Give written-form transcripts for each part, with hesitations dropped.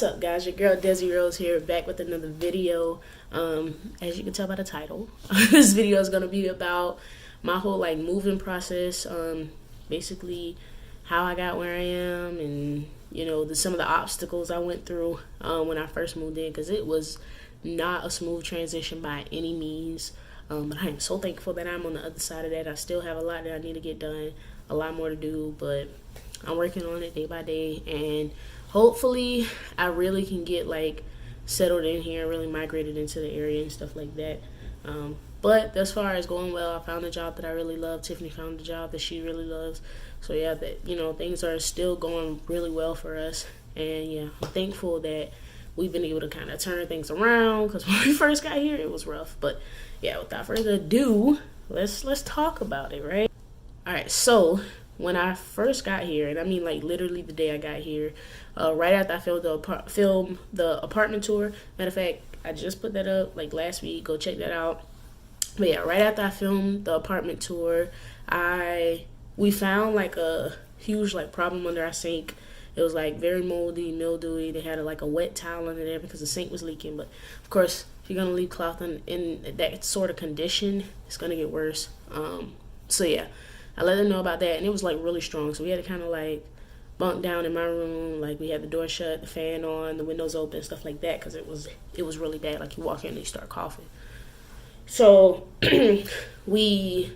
What's up, guys? Your girl Desi Rose here, back with another video. As you can tell by the title, this video is gonna be about my whole moving process. Basically how I got where I am, and some of the obstacles I went through when I first moved in, because it was not a smooth transition by any means. But I am so thankful that I'm on the other side of that. I still have a lot that I need to get done, a lot more to do, but I'm working on it day by day, and hopefully I really can get settled in here, really migrated into the area and stuff like that. But as far as going well, I found a job that I really love. Tiffany found a job that she really loves. So yeah, things are still going really well for us. And yeah, I'm thankful that we've been able to kind of turn things around, because when we first got here, it was rough. But yeah, without further ado, let's talk about it, right? All right, so when I first got here, and I mean literally the day I got here, right after I filmed the apartment tour. Matter of fact, I just put that up last week. Go check that out. But yeah, right after I filmed the apartment tour, we found a huge problem under our sink. It was very moldy, mildewy. They had a wet towel under there because the sink was leaking. But of course, if you're gonna leave cloth in that sort of condition, it's gonna get worse. So yeah, I let them know about that, and it was really strong. So we had to kind of bunk down in my room. We had the door shut, the fan on, the windows open, stuff like that, because it was really bad. You walk in and you start coughing. So we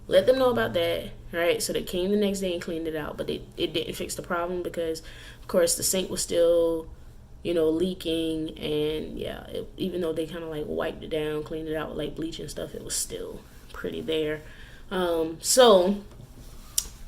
let them know about that, right? So they came the next day and cleaned it out, but it didn't fix the problem, because of course the sink was still leaking. And yeah, even though they kind of wiped it down, cleaned it out with bleach and stuff, it was still pretty there. So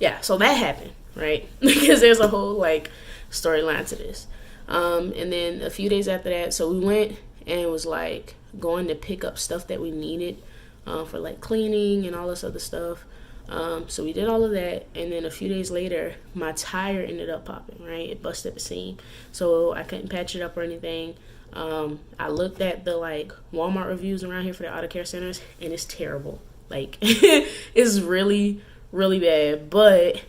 yeah, so that happened, right? Because there's a whole storyline to this. And then a few days after that, so we went and it was going to pick up stuff that we needed for cleaning and all this other stuff. So we did all of that, and then a few days later, my tire ended up popping, right? It busted the seam, so I couldn't patch it up or anything. I looked at the Walmart reviews around here for the auto care centers, and it's terrible. It's really, really bad. But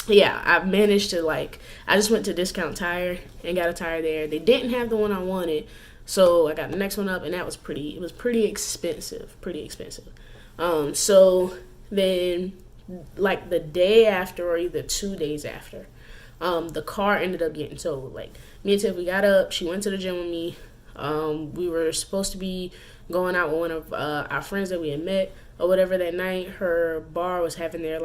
yeah, I managed to I just went to Discount Tire and got a tire there. They didn't have the one I wanted, so I got the next one up, and it was pretty expensive. So then the day after, or either 2 days after, the car ended up getting towed. Me and Tiff, we got up, she went to the gym with me. We were supposed to be going out with one of our friends that we had met or whatever that night. Her bar was having their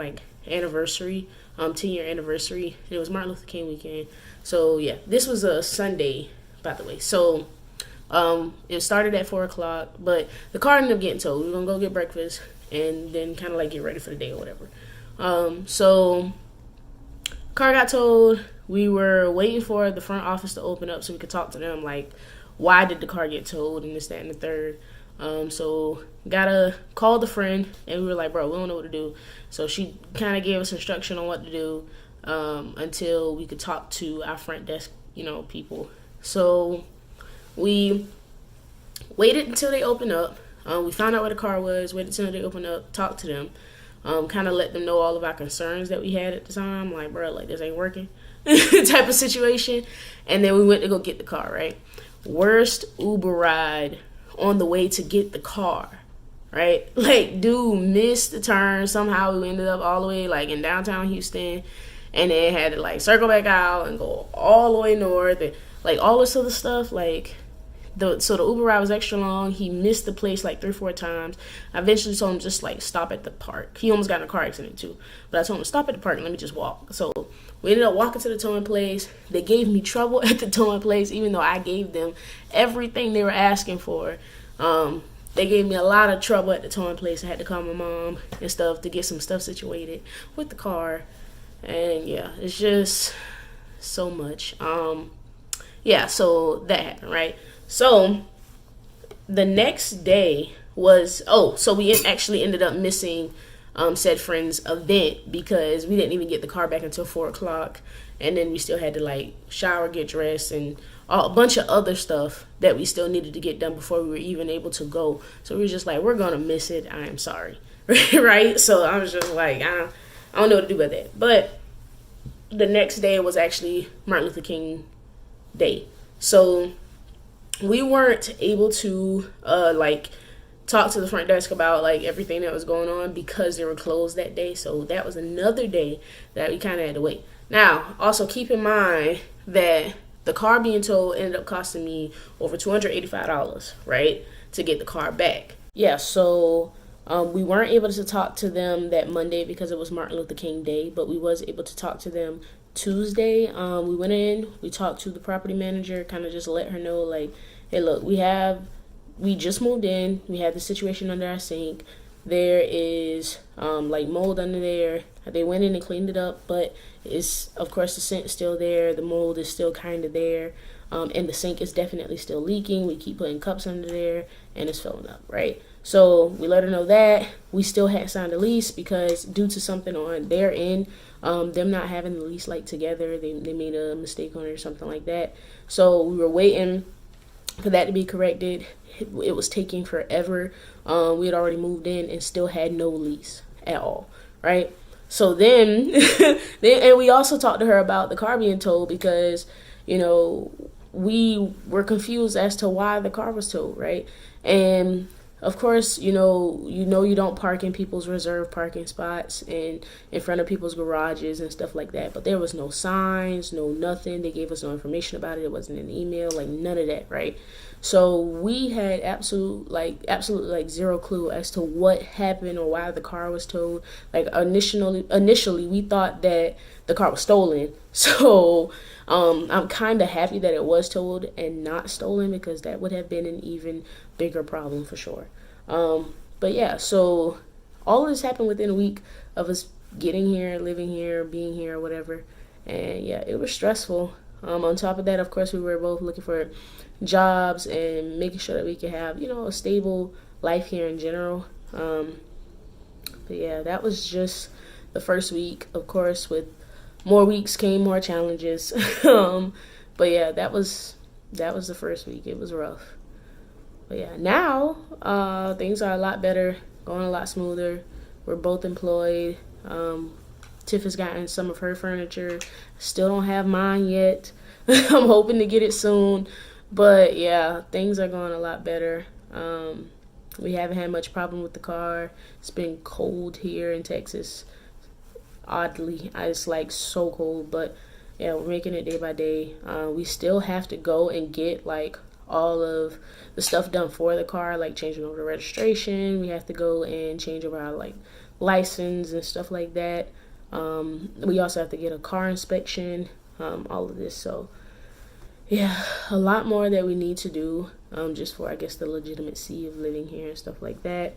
anniversary, 10-year anniversary, and it was Martin Luther King weekend. So yeah, this was a Sunday, by the way. So it started at 4 o'clock, but the car ended up getting towed. We were gonna go get breakfast and then kind of get ready for the day or whatever. So car got towed. We were waiting for the front office to open up so we could talk to them, why did the car get towed and this, that, and the third. So gotta call the friend, and we were bro, we don't know what to do. So she kind of gave us instruction on what to do until we could talk to our front desk, people. So we waited until they opened up. We found out where the car was, waited until they opened up, talked to them, kind of let them know all of our concerns that we had at the time. Bro, this ain't working type of situation. And then we went to go get the car, right? Worst Uber ride on the way to get the car, right? Dude missed the turn. Somehow we ended up all the way in downtown Houston, and then had to circle back out and go all the way north, and all this other stuff. So the Uber ride was extra long. He missed the place 3 or 4 times. I eventually told him just stop at the park. He almost got in a car accident too, but I told him stop at the park and let me just walk. So we ended up walking to the towing place. They gave me trouble at the towing place, even though I gave them everything they were asking for. They gave me a lot of trouble at the towing place. I had to call my mom and stuff to get some stuff situated with the car. And yeah, it's just so much. Yeah, so that happened, right? So the next day was, so we actually ended up missing said friend's event, because we didn't even get the car back until 4 o'clock. And then we still had to shower, get dressed, and a bunch of other stuff that we still needed to get done before we were even able to go. So we were just we're gonna miss it. I am sorry. Right? So I was just I don't know what to do about that. But the next day was actually Martin Luther King day. So we weren't able to like talk to the front desk about like everything that was going on because they were closed that day. So that was another day that we kind of had to wait. Now, also keep in mind that the car being towed ended up costing me over $285, right, to get the car back. Yeah, so we weren't able to talk to them that Monday because it was Martin Luther King Day, but we was able to talk to them Tuesday. We went in, we talked to the property manager, kind of just let her know like, hey, look, we just moved in. We had the situation under our sink. There is like mold under there. They went in and cleaned it up, but it's, of course, the scent's still there. The mold is still kind of there. And the sink is definitely still leaking. We keep putting cups under there and it's filling up, right? So we let her know that. We still had signed a lease because due to something on their end, them not having the lease like together, they made a mistake on it or something like that. So we were waiting for that to be corrected. It was taking forever. We had already moved in and still had no lease at all, right? So then, and we also talked to her about the car being towed because, you know, we were confused as to why the car was towed, right? And of course, you don't park in people's reserved parking spots and in front of people's garages and stuff like that. But there was no signs, no nothing. They gave us no information about it. It wasn't an email, like none of that, right? So we had absolutely like zero clue as to what happened or why the car was towed. Like initially we thought that the car was stolen. So I'm kind of happy that it was towed and not stolen because that would have been an even bigger problem for sure. But yeah, so all of this happened within a week of us getting here, living here, being here, whatever. And yeah, it was stressful. On top of that, of course, we were both looking for jobs and making sure that we could have, a stable life here in general. But yeah, that was just the first week. Of course, with more weeks came more challenges. But yeah, that was the first week. It was rough. But yeah, now things are a lot better, going a lot smoother. We're both employed. Tiff has gotten some of her furniture. Still don't have mine yet. I'm hoping to get it soon. But yeah, things are going a lot better. We haven't had much problem with the car. It's been cold here in Texas. Oddly, it's like so cold. But yeah, we're making it day by day. We still have to go and get like all of the stuff done for the car, like changing over the registration. We have to go and change over our like license and stuff like that. We also have to get a car inspection, all of this. So yeah, a lot more that we need to do, just for, I guess, the legitimacy of living here and stuff like that.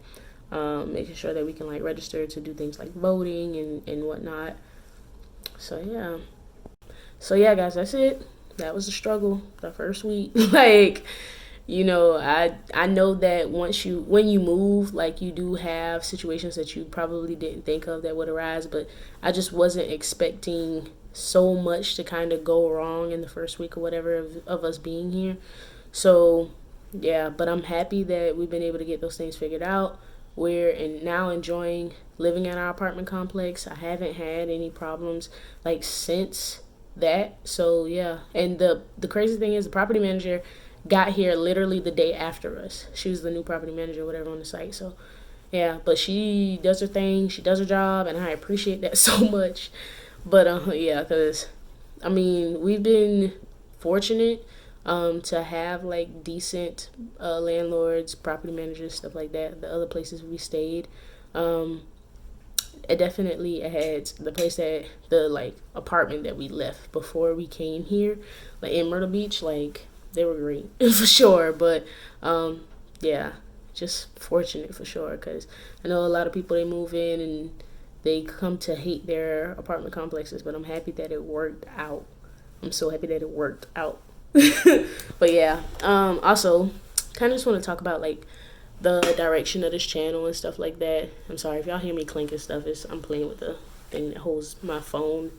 Making sure that we can like register to do things like voting and whatnot. So yeah, guys, that's it. That was a struggle the first week. Like, I know that when you move, like, you do have situations that you probably didn't think of that would arise, but I just wasn't expecting so much to kind of go wrong in the first week or whatever of us being here. So yeah, but I'm happy that we've been able to get those things figured out. We're now enjoying living in our apartment complex. I haven't had any problems like since that. So yeah, and the crazy thing is the property manager got here literally the day after us. She was the new property manager, whatever, on the site. So yeah, but she does her thing, she does her job, and I appreciate that so much. But yeah, because I mean, we've been fortunate to have like decent landlords, property managers, stuff like that. The other places we stayed, it definitely had the place that the like apartment that we left before we came here, like in Myrtle Beach, like they were great for sure. But yeah, just fortunate for sure, because I know a lot of people, they move in and they come to hate their apartment complexes, but I'm happy that it worked out. I'm so happy that it worked out. But yeah, also kind of just want to talk about like the direction of this channel and stuff like that. I'm sorry if y'all hear me clinking stuff. I'm playing with the thing that holds my phone.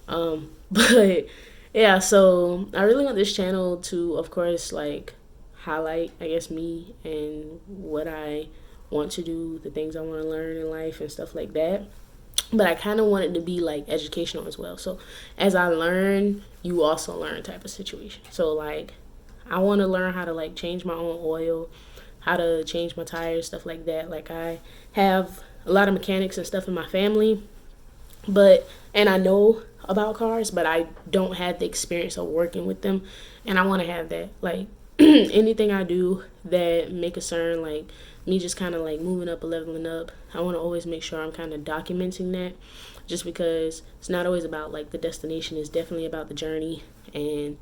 But yeah, so I really want this channel to, of course, like highlight, I guess, me and what I want to do, the things I want to learn in life and stuff like that. but I kind of want it to be like educational as well. So as I learn, you also learn type of situation. So like I want to learn how to like change my own oil, how to change my tires, stuff like that. Like I have a lot of mechanics and stuff in my family, and I know about cars, but I don't have the experience of working with them, and I want to have that. Like anything I do that may concern like me just kind of like moving up or leveling up, I want to always make sure I'm kind of documenting that, just because it's not always about like the destination. It's definitely about the journey, and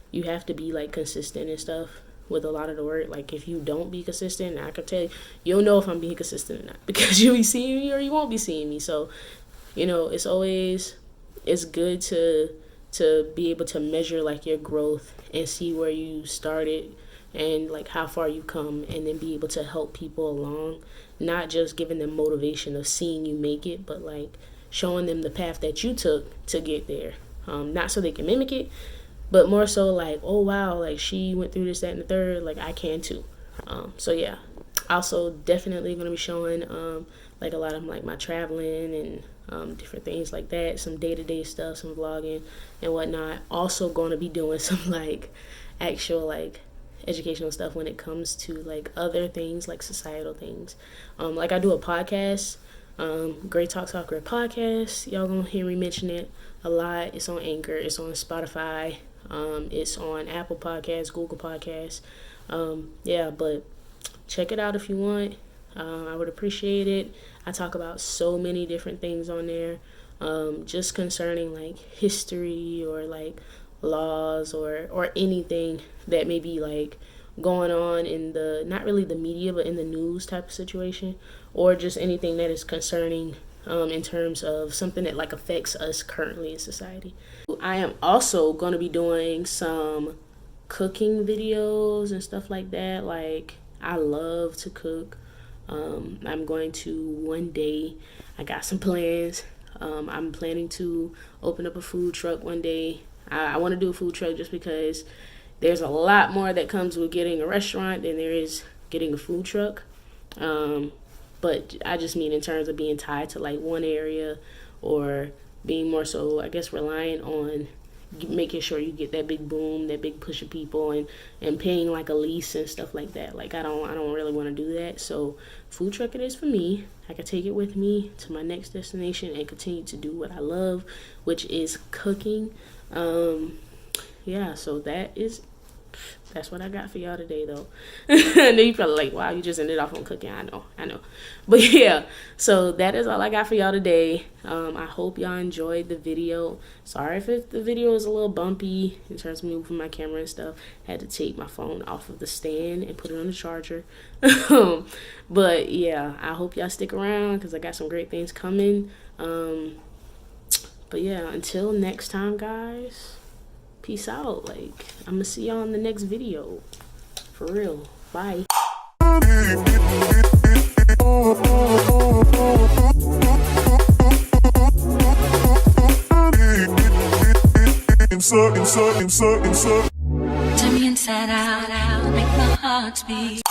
you have to be like consistent and stuff with a lot of the work. Like if you don't be consistent, I can tell you, you'll know if I'm being consistent or not, because you'll be seeing me or you won't be seeing me. So it's good to be able to measure like your growth and see where you started and like how far you come, and then be able to help people along, not just giving them motivation of seeing you make it, but like showing them the path that you took to get there. Not so they can mimic it, but more so like, oh wow, like she went through this, that, and the third, like I can too. So yeah, also definitely gonna be showing like a lot of like my traveling and different things like that, some day-to-day stuff, some vlogging and whatnot. Also going to be doing some like actual like educational stuff when it comes to like other things, like societal things. Like I do a podcast, Great Talk Soccer podcast. Y'all gonna hear me mention it a lot. It's on Anchor, it's on Spotify, it's on Apple Podcasts, Google Podcasts. Yeah, but check it out if you want. I would appreciate it. I talk about so many different things on there, just concerning like history or like laws or anything that may be like going on in the, not really the media, but in the news type of situation, or just anything that is concerning in terms of something that like affects us currently in society. I am also going to be doing some cooking videos and stuff like that. Like I love to cook. I'm going to one day, I got some plans. I'm planning to open up a food truck one day. I want to do a food truck just because there's a lot more that comes with getting a restaurant than there is getting a food truck. But I just mean in terms of being tied to like one area, or being more so, I guess, reliant on making sure you get that big boom, that big push of people, and paying like a lease and stuff like that. Like I don't really want to do that. So food truck it is for me. I can take it with me to my next destination and continue to do what I love, which is cooking. Yeah, so that's what I got for y'all today, though. I know you probably like, wow, you just ended off on cooking. I know. But yeah, so that is all I got for y'all today. I hope y'all enjoyed the video. Sorry if the video is a little bumpy in terms of moving my camera and stuff. I had to take my phone off of the stand and put it on the charger. But yeah, I hope y'all stick around because I got some great things coming. But yeah, until next time, guys. Peace out. Like, I'm gonna see y'all in the next video. For real. Bye. Turn me inside out, make my heart beat.